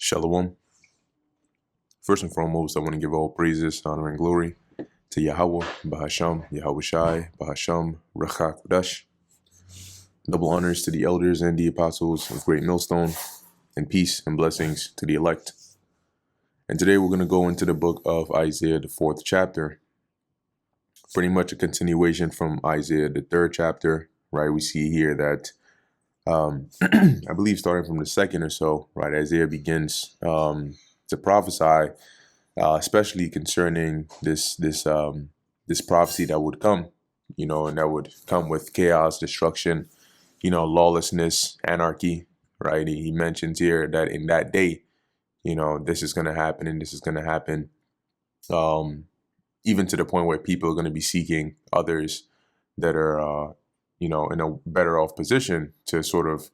Shalom. First and foremost, I want to give all praises, honor, and glory to Yahweh, Bahasham, Yahweh Shai, Bahasham, Rachak Kodash. Double honors to the elders and the apostles of Great Millstone, and peace and blessings to the elect. And today we're going to go into the book of Isaiah, the 4th chapter. Pretty much a continuation from Isaiah, the 3rd chapter, right? We see here that I believe starting from the 2nd or so, right, Isaiah begins to prophesy, especially concerning this prophecy that would come, and that would come with chaos, destruction, lawlessness, anarchy, right? He mentions here that in that day, this is going to happen and this is going to happen, even to the point where people are going to be seeking others that are in a better off position to sort of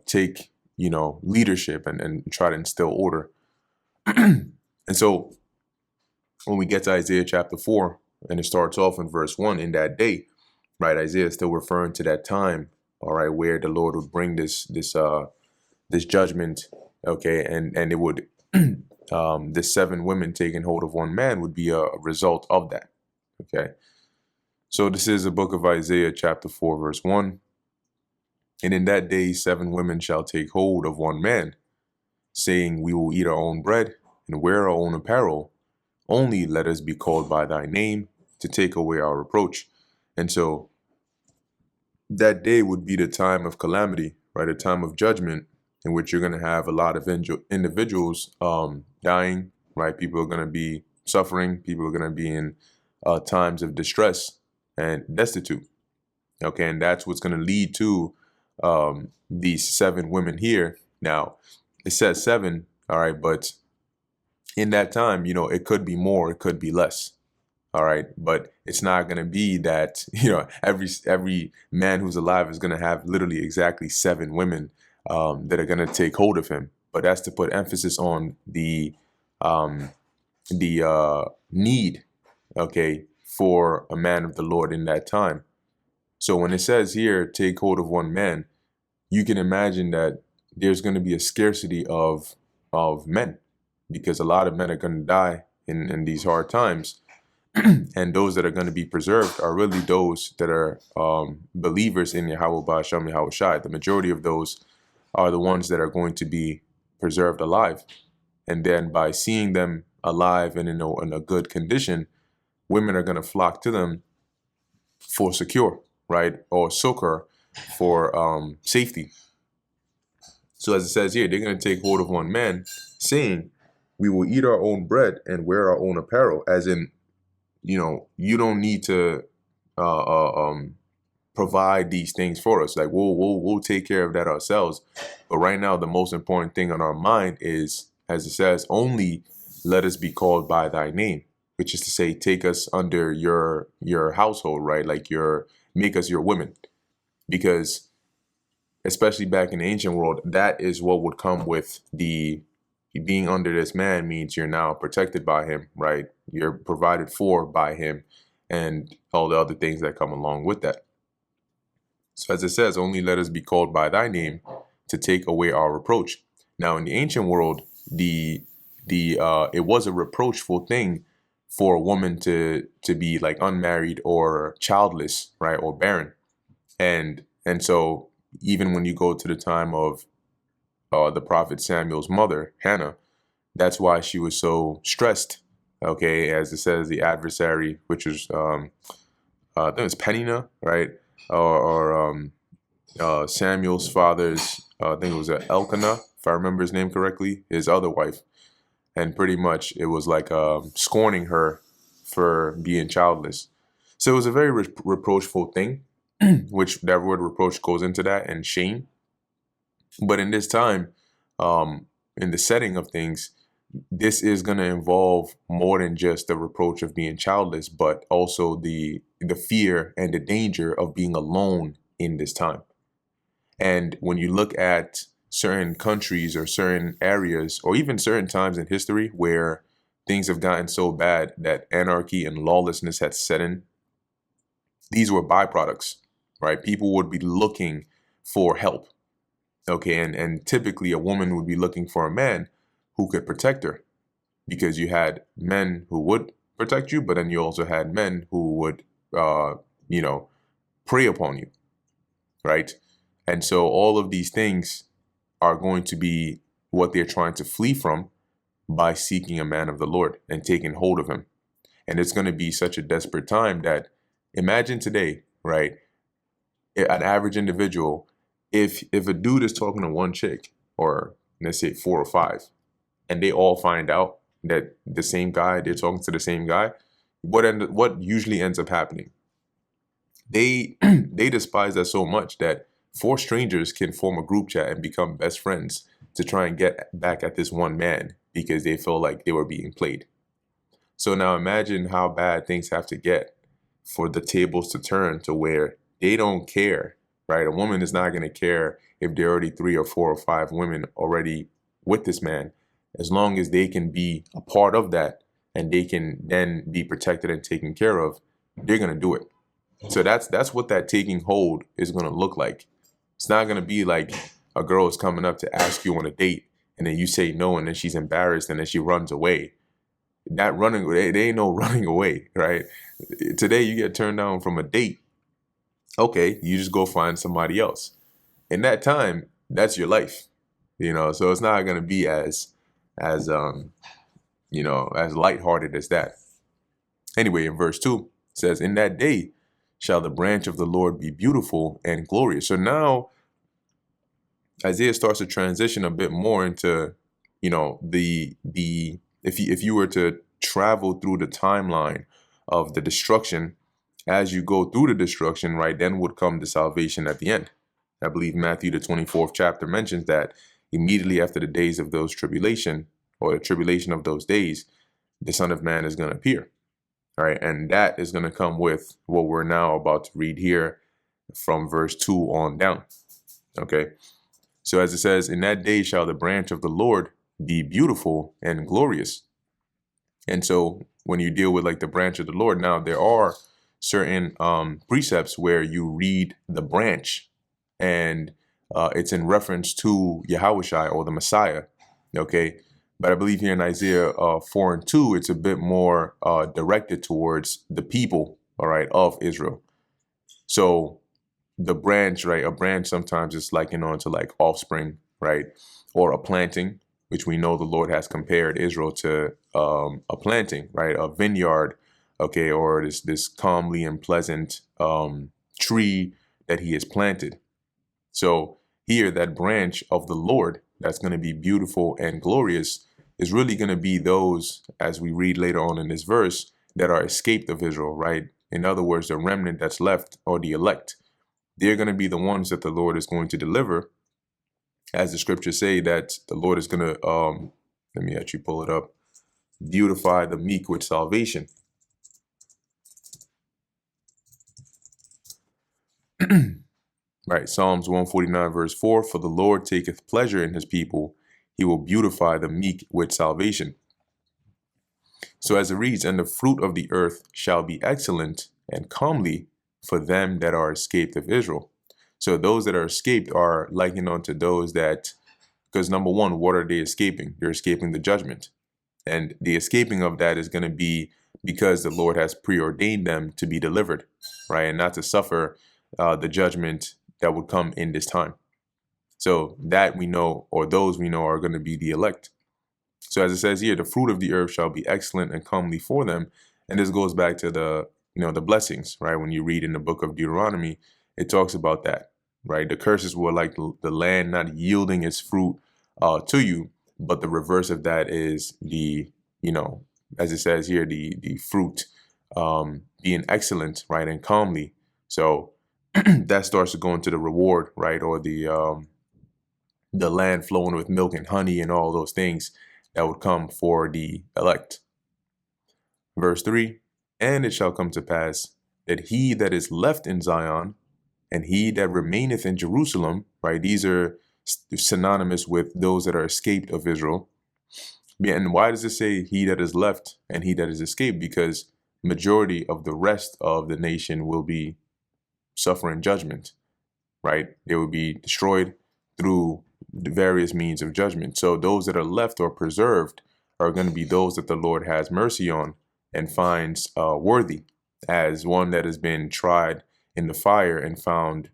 take, leadership and try to instill order. And so when we get to Isaiah chapter 4, and it starts off in verse 1, in that day, right, Isaiah is still referring to that time, all right, where the Lord would bring this judgment, okay, and it would, the 7 women taking hold of one man would be a result of that, okay. So this is the book of Isaiah chapter 4, verse 1. And in that day 7 women shall take hold of one man, saying, we will eat our own bread and wear our own apparel. Only let us be called by thy name to take away our reproach. And so that day would be the time of calamity, right? A time of judgment in which you're going to have a lot of individuals dying, right? People are going to be suffering. People are going to be in times of distress and destitute. Okay, and that's what's going to lead to these 7 women here. Now, it says 7, all right, but in that time, it could be more, it could be less, all right, but it's not going to be that, every man who's alive is going to have literally exactly 7 women that are going to take hold of him. But that's to put emphasis on the need, okay, for a man of the Lord in that time. So when it says here, take hold of one man, you can imagine that there's going to be a scarcity of men, because a lot of men are going to die in these hard times. And those that are going to be preserved are really those that are believers in Yahweh Ba'asham Yahweh Shai. The majority of those are the ones that are going to be preserved alive. And then by seeing them alive and in a good condition, women are going to flock to them for secure, right? Or succor, for safety. So as it says here, they're going to take hold of one man, saying, we will eat our own bread and wear our own apparel. As in, you don't need to provide these things for us. Like we'll take care of that ourselves. But right now, the most important thing on our mind is, as it says, only let us be called by thy name, which is to say, take us under your household, right? Like make us your women, because especially back in the ancient world, that is what would come with the being under this man. Means you're now protected by him, right? You're provided for by him, and all the other things that come along with that. So as it says, only let us be called by thy name to take away our reproach. Now in the ancient world, it was a reproachful thing for a woman to be like unmarried or childless, right, or barren. And so even when you go to the time of the prophet Samuel's mother, Hannah, that's why she was so stressed. Okay, as it says, the adversary, which is I think it's Penina, right, or Samuel's father's, I think it was Elkanah, if I remember his name correctly, his other wife, and pretty much it was like scorning her for being childless. So it was a very reproachful thing, which that word reproach goes into that, and shame. But in this time, in the setting of things, this is going to involve more than just the reproach of being childless, but also the fear and the danger of being alone in this time. And when you look at certain countries or certain areas, or even certain times in history where things have gotten so bad that anarchy and lawlessness had set in, these were byproducts, right? People would be looking for help. Okay, and typically a woman would be looking for a man who could protect her, because you had men who would protect you, but then you also had men who would, uh, you know, prey upon you, right? And so all of these things are going to be what they're trying to flee from by seeking a man of the Lord and taking hold of him. And it's going to be such a desperate time that, imagine today, right? An average individual, if a dude is talking to one chick, or let's say 4 or 5, and they all find out that the same guy, they're talking to the same guy, what usually ends up happening? They they despise that so much that 4 strangers can form a group chat and become best friends to try and get back at this one man because they feel like they were being played. So now imagine how bad things have to get for the tables to turn to where they don't care, right? A woman is not going to care if there are already 3 or 4 or 5 women already with this man, as long as they can be a part of that and they can then be protected and taken care of, they're going to do it. So that's what that taking hold is going to look like. It's not going to be like a girl is coming up to ask you on a date and then you say no and then she's embarrassed and then she runs away. That running, they ain't no running away, right? Today you get turned down from a date. Okay, you just go find somebody else. In that time, that's your life, So it's not going to be as as lighthearted as that. Anyway, in verse 2 it says, "In that day shall the branch of the Lord be beautiful and glorious." So now Isaiah starts to transition a bit more into, the if you were to travel through the timeline of the destruction, as you go through the destruction, right, then would come the salvation at the end. I believe Matthew, the 24th chapter, mentions that immediately after the days of those tribulation, or the tribulation of those days, the Son of Man is going to appear. All right. And that is going to come with what we're now about to read here from verse 2 on down. Okay. So as it says, "In that day shall the branch of the Lord be beautiful and glorious." And so when you deal with like the branch of the Lord, now there are certain precepts where you read the branch and it's in reference to Yahushua or the Messiah. Okay. But I believe here in Isaiah 4:2, it's a bit more directed towards the people, all right, of Israel. So the branch, right, a branch sometimes is likened on to like offspring, right, or a planting, which we know the Lord has compared Israel to a planting, right, a vineyard, okay, or this calmly and pleasant tree that he has planted. So here, that branch of the Lord that's going to be beautiful and glorious is really going to be those, as we read later on in this verse, that are escaped of Israel, right? In other words, the remnant that's left, or the elect. They're going to be the ones that the Lord is going to deliver, as the scriptures say that the Lord is going to, let me actually pull it up, beautify the meek with salvation. Right, Psalms 149 verse 4, "For the Lord taketh pleasure in his people, he will beautify the meek with salvation." So as it reads, "And the fruit of the earth shall be excellent and comely for them that are escaped of Israel." So those that are escaped are likened unto those that, because number one, what are they escaping? They're escaping the judgment. And the escaping of that is going to be because the Lord has preordained them to be delivered, right? And not to suffer the judgment that would come in this time. So that we know, or those we know, are going to be the elect. So as it says here, "The fruit of the earth shall be excellent and comely for them." And this goes back to the blessings, right? When you read in the book of Deuteronomy, it talks about that, right? The curses were like the land not yielding its fruit to you, but the reverse of that is as it says here, the fruit being excellent, right, and calmly. So that starts to go into the reward, right, or the land flowing with milk and honey and all those things that would come for the elect. Verse 3, "And it shall come to pass that he that is left in Zion and he that remaineth in Jerusalem," right, these are synonymous with those that are escaped of Israel. Yeah, and why does it say he that is left and he that is escaped? Because majority of the rest of the nation will be suffering judgment, right? They will be destroyed. through the various means of judgment. So those that are left or preserved are going to be those that the Lord has mercy on and finds worthy, as one that has been tried in the fire and found,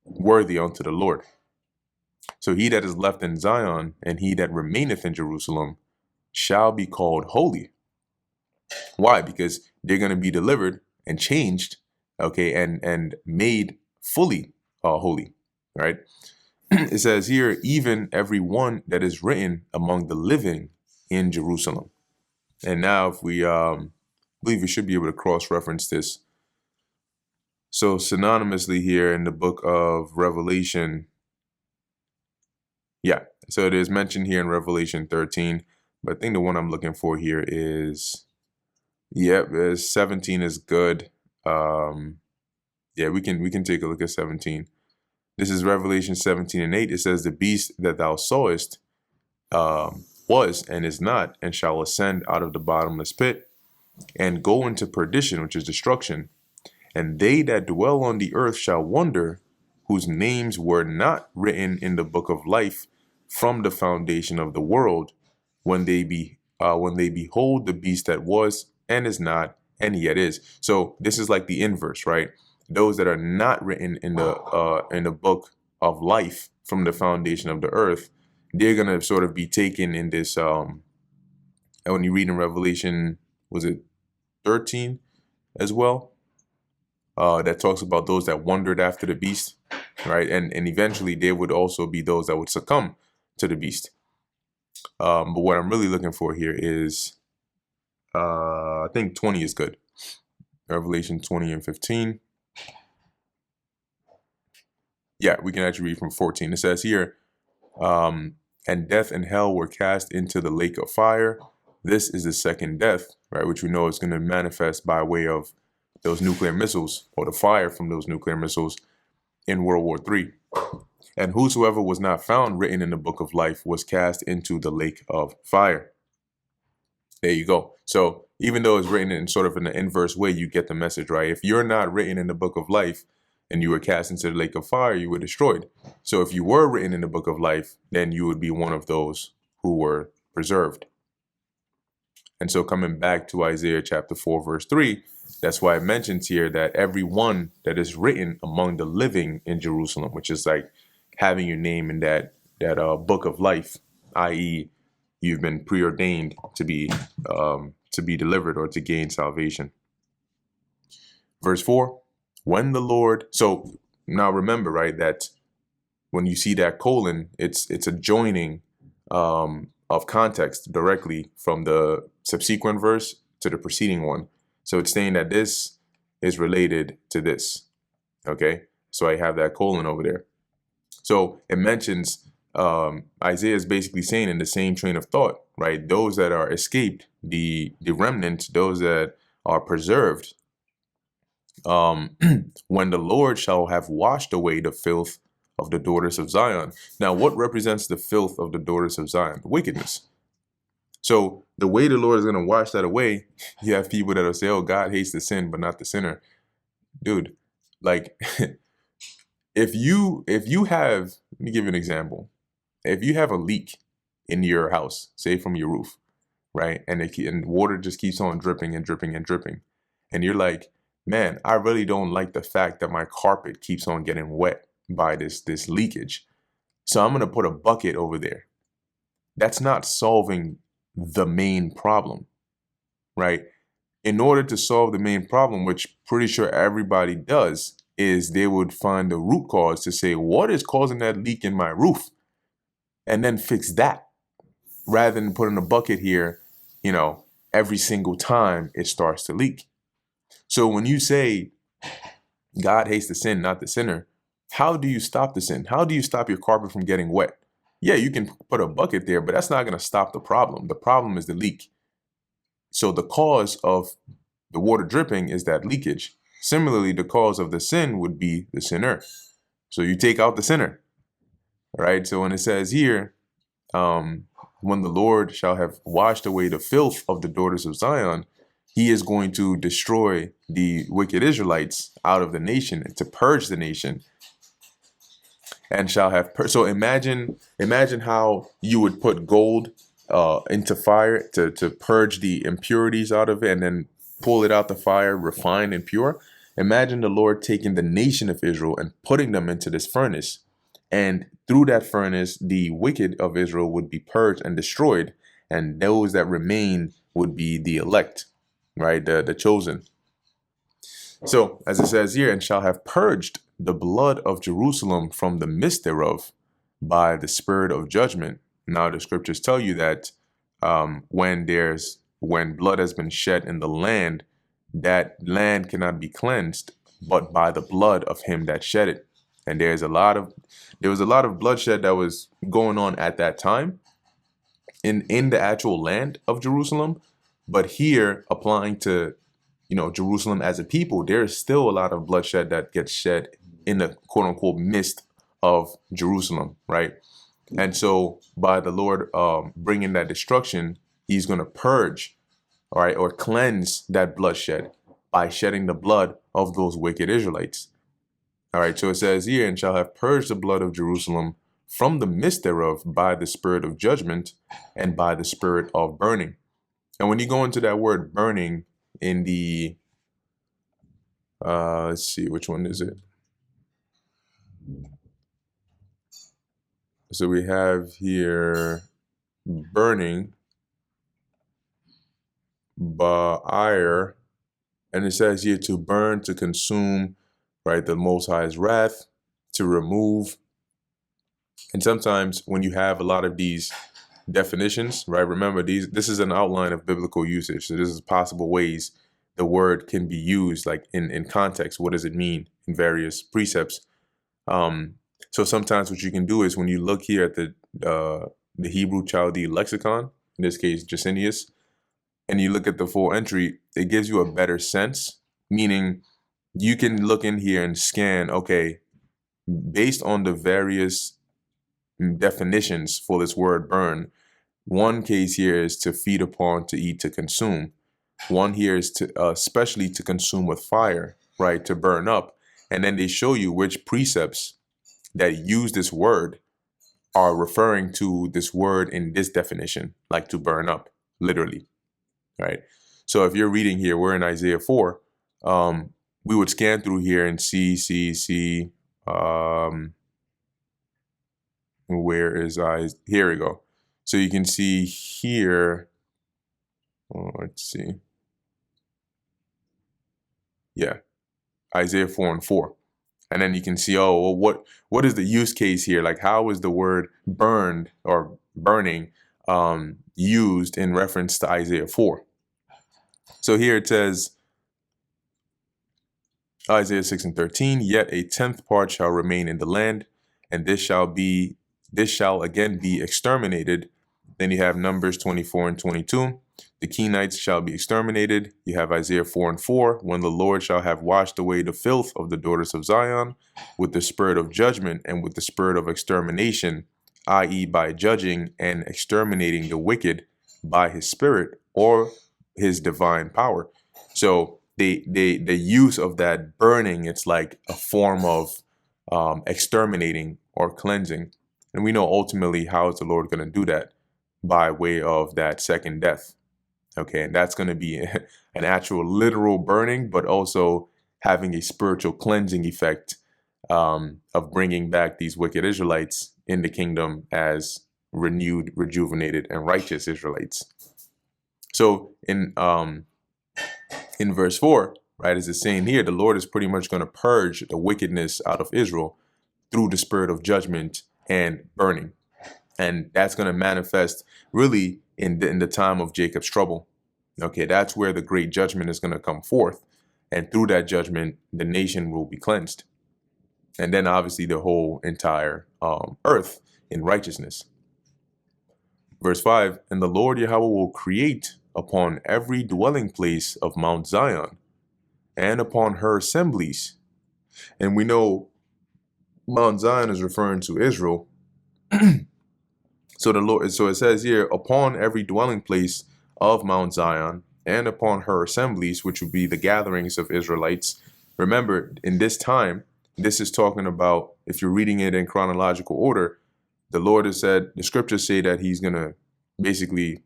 worthy unto the Lord. So he that is left in Zion and he that remaineth in Jerusalem shall be called holy. Why? Because they're going to be delivered and changed, okay, and made fully holy, right? It says here, even every one that is written among the living in Jerusalem. And now if we believe we should be able to cross-reference this. So synonymously here in the book of Revelation, yeah, so it is mentioned here in Revelation 13, but I think the one I'm looking for here is, 17 is good. Yeah, we can take a look at 17. This is Revelation 17:8. It says, the beast that thou sawest was and is not, and shall ascend out of the bottomless pit, and go into perdition, which is destruction. And they that dwell on the earth shall wonder, whose names were not written in the book of life from the foundation of the world, when they behold the beast that was and is not and yet is. So this is like the inverse, right? Those that are not written in the book of life from the foundation of the earth, they're gonna sort of be taken in this. When you read in Revelation, was it 13 as well? That talks about those that wandered after the beast, right? And eventually there would also be those that would succumb to the beast. But what I'm really looking for here is, I think 20 is good. Revelation 20 and 15. Yeah, we can actually read from 14. It says here, and death and hell were cast into the lake of fire. This is the second death, right? Which we know is going to manifest by way of those nuclear missiles, or the fire from those nuclear missiles in World War III. And whosoever was not found written in the book of life was cast into the lake of fire. There you go. So even though it's written in sort of in the inverse way, you get the message, right? If you're not written in the book of life and you were cast into the lake of fire, you were destroyed. So if you were written in the book of life, then you would be one of those who were preserved. And so coming back to Isaiah chapter 4, verse 3, that's why it mentions here that every one that is written among the living in Jerusalem, which is like having your name in that book of life, i.e., you've been preordained to be delivered or to gain salvation. Verse 4, when the Lord, so now remember, right, that when you see that colon, it's a joining of context directly from the subsequent verse to the preceding one. So it's saying that this is related to this. Okay, so I have that colon over there. So it mentions, Isaiah is basically saying in the same train of thought, right? Those that are escaped, the remnant, those that are preserved, when the Lord shall have washed away the filth of the daughters of Zion. Now, what represents the filth of the daughters of Zion? Wickedness. So the way the Lord is going to wash that away, you have people that will say, oh, God hates the sin, but not the sinner. Dude, like, if you have, let me give you an example. If you have a leak in your house, say from your roof, right? And water just keeps on dripping and dripping and dripping. And you're like, man, I really don't like the fact that my carpet keeps on getting wet by this leakage. So I'm going to put a bucket over there. That's not solving the main problem, right? In order to solve the main problem, which pretty sure everybody does, is they would find the root cause to say, what is causing that leak in my roof? And then fix that rather than putting a bucket here, every single time it starts to leak. So when you say God hates the sin, not the sinner, how do you stop the sin? How do you stop your carpet from getting wet? Yeah, you can put a bucket there, but that's not going to stop the problem. The problem is the leak. So the cause of the water dripping is that leakage. Similarly, the cause of the sin would be the sinner. So you take out the sinner, right? So when it says here, when the Lord shall have washed away the filth of the daughters of Zion, he is going to destroy the wicked Israelites out of the nation and to purge the nation. and shall have so imagine how you would put gold into fire to purge the impurities out of it and then pull it out the fire refined and pure. Imagine the Lord taking the nation of Israel and putting them into this furnace, and through that furnace the wicked of Israel would be purged and destroyed, and those that remain would be the elect, right, the chosen. So, as it says here, and shall have purged the blood of Jerusalem from the midst thereof by the spirit of judgment. Now, the scriptures tell you that when blood has been shed in the land, that land cannot be cleansed but by the blood of him that shed it. And there was a lot of bloodshed that was going on at that time in the actual land of Jerusalem, but here applying to Jerusalem as a people, there is still a lot of bloodshed that gets shed in the quote unquote midst of Jerusalem, right? And so by the Lord bringing that destruction, he's going to purge, all right, or cleanse that bloodshed by shedding the blood of those wicked Israelites. All right, so it says here, and shall have purged the blood of Jerusalem from the midst thereof by the spirit of judgment and by the spirit of burning. And when you go into that word burning in the, let's see, which one is it? So we have here burning, ba'ir, and it says here to burn, to consume, right? The Most High's wrath, to remove. And sometimes when you have a lot of these definitions, right? Remember, this is an outline of biblical usage. So this is possible ways the word can be used, like in context. What does it mean in various precepts? So sometimes what you can do is when you look here at the Hebrew Chaldee lexicon, in this case, Jacinius, and you look at the full entry, it gives you a better sense, meaning you can look in here and scan, okay, based on the various definitions for this word burn, one case here is to feed upon, to eat, to consume. One here is to especially to consume with fire, right, to burn up. And then they show you which precepts that use this word are referring to this word in this definition, like to burn up, literally, right? So if you're reading here, we're in Isaiah 4, we would scan through here and see, where is here we go. So you can see here, let's see. Yeah, Isaiah 4:4. And then you can see, oh, well, what is the use case here? Like, how is the word burned or burning used in reference to Isaiah 4? So here it says, Isaiah 6:13, yet a tenth part shall remain in the land, and this shall again be exterminated. Then you have Numbers 24:22. The Kenites shall be exterminated. You have Isaiah 4:4. When the Lord shall have washed away the filth of the daughters of Zion with the spirit of judgment and with the spirit of extermination, i.e., by judging and exterminating the wicked by his spirit or his divine power. So the use of that burning, it's like a form of exterminating or cleansing. And we know ultimately how is the Lord going to do that? By way of that second death. Okay, and that's going to be an actual literal burning, but also having a spiritual cleansing effect of bringing back these wicked Israelites in the kingdom as renewed, rejuvenated, and righteous Israelites. So in verse 4, right, as it's saying here, the Lord is pretty much going to purge the wickedness out of Israel through the spirit of judgment and burning. And that's going to manifest really in the time of Jacob's trouble. Okay, that's where the great judgment is going to come forth. And through that judgment, the nation will be cleansed. And then obviously the whole entire earth in righteousness. Verse 5, and the Lord Yahweh will create upon every dwelling place of Mount Zion and upon her assemblies. And we know Mount Zion is referring to Israel. So it says here, upon every dwelling place of Mount Zion and upon her assemblies, which would be the gatherings of Israelites. Remember, in this time, this is talking about, if you're reading it in chronological order, the Lord has said, the scriptures say that he's going to basically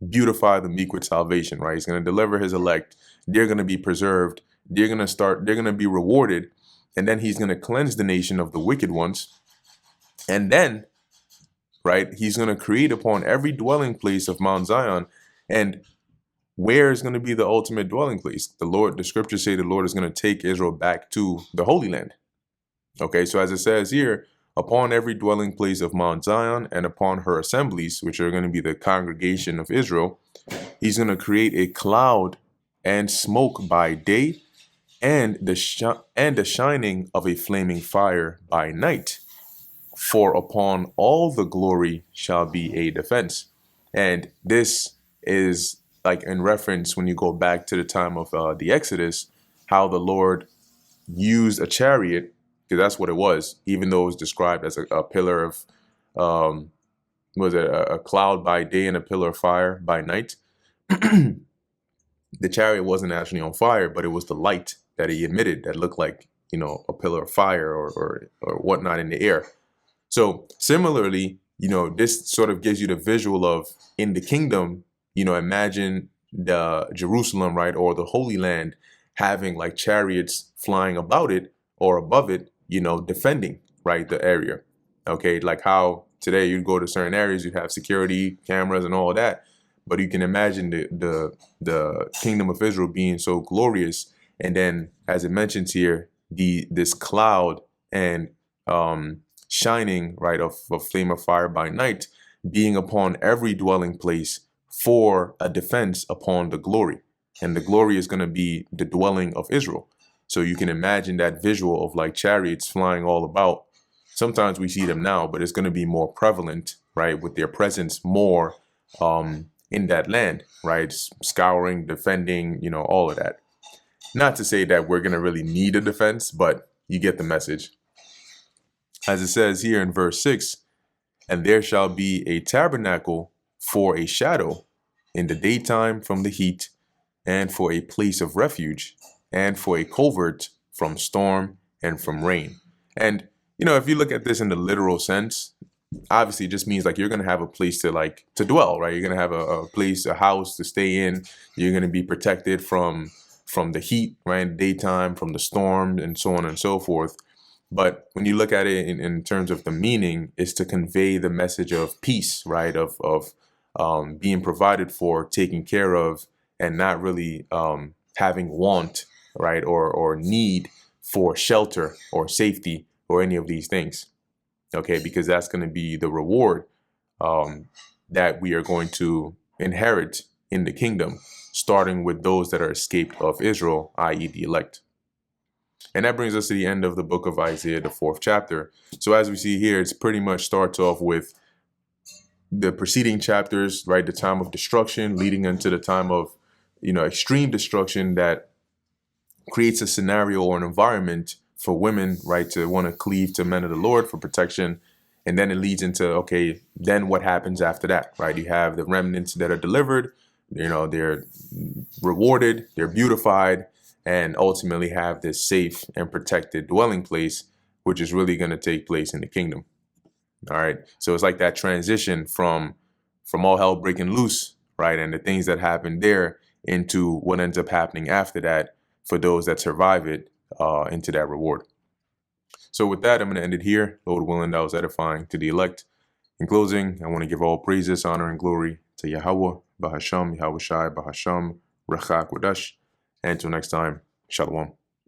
beautify the meek with salvation, right? He's going to deliver his elect. They're going to be preserved. They're going to be rewarded. And then he's going to cleanse the nation of the wicked ones. And then, right, he's going to create upon every dwelling place of Mount Zion. And where is going to be the ultimate dwelling place? The scriptures say the Lord is going to take Israel back to the Holy Land. Okay, so as it says here, upon every dwelling place of Mount Zion and upon her assemblies, which are going to be the congregation of Israel, he's going to create a cloud and smoke by day, and the shining of a flaming fire by night. For upon all the glory shall be a defense. And this is like in reference when you go back to the time of the Exodus, how the Lord used a chariot, because that's what it was, even though it was described as a pillar of, was it a cloud by day and a pillar of fire by night? The chariot wasn't actually on fire, but it was the light that he emitted that looked like, you know, a pillar of fire or whatnot in the air. So similarly, you know, this sort of gives you the visual of in the kingdom, you know, imagine the Jerusalem, right, or the Holy Land having like chariots flying about it or above it, you know, defending, right, the area. Okay, like how today you'd go to certain areas, you'd have security cameras and all of that. But you can imagine the kingdom of Israel being so glorious. And then, as it mentions here, this cloud and shining, right, of flame of fire by night being upon every dwelling place for a defense upon the glory. And the glory is going to be the dwelling of Israel. So you can imagine that visual of like chariots flying all about. Sometimes we see them now, but it's going to be more prevalent, right, with their presence more in that land, right, scouring, defending, you know, all of that. Not to say that we're going to really need a defense, but you get the message. As it says here in verse 6, and there shall be a tabernacle for a shadow in the daytime from the heat, and for a place of refuge, and for a covert from storm and from rain. And, you know, if you look at this in the literal sense, obviously it just means like you're going to have a place to dwell, right? You're going to have a place, a house to stay in. You're going to be protected from the heat, right, in the daytime, from the storm, and so on and so forth. But when you look at it in terms of the meaning, is to convey the message of peace, right, of being provided for, taken care of, and not really having want, right, or need for shelter or safety or any of these things. Okay, because that's going to be the reward that we are going to inherit in the kingdom, starting with those that are escaped of Israel, i.e. the elect. And that brings us to the end of the book of Isaiah, the 4th chapter. So as we see here, it's pretty much starts off with the preceding chapters, right, the time of destruction leading into the time of, you know, extreme destruction that creates a scenario or an environment for women, right, to want to cleave to men of the Lord for protection. And then it leads into, okay, then what happens after that, right? You have the remnants that are delivered, you know, they're rewarded, they're beautified, and ultimately have this safe and protected dwelling place, which is really going to take place in the kingdom. All right. So it's like that transition from all hell breaking loose, right, and the things that happen there into what ends up happening after that for those that survive it, into that reward. So with that, I'm going to end it here. Lord willing, that was edifying to the elect. In closing, I want to give all praises, honor, and glory to Yahweh, Bahasham, Yahweh Shai, Bahasham, Rechak Wadash. And until next time, Shalom.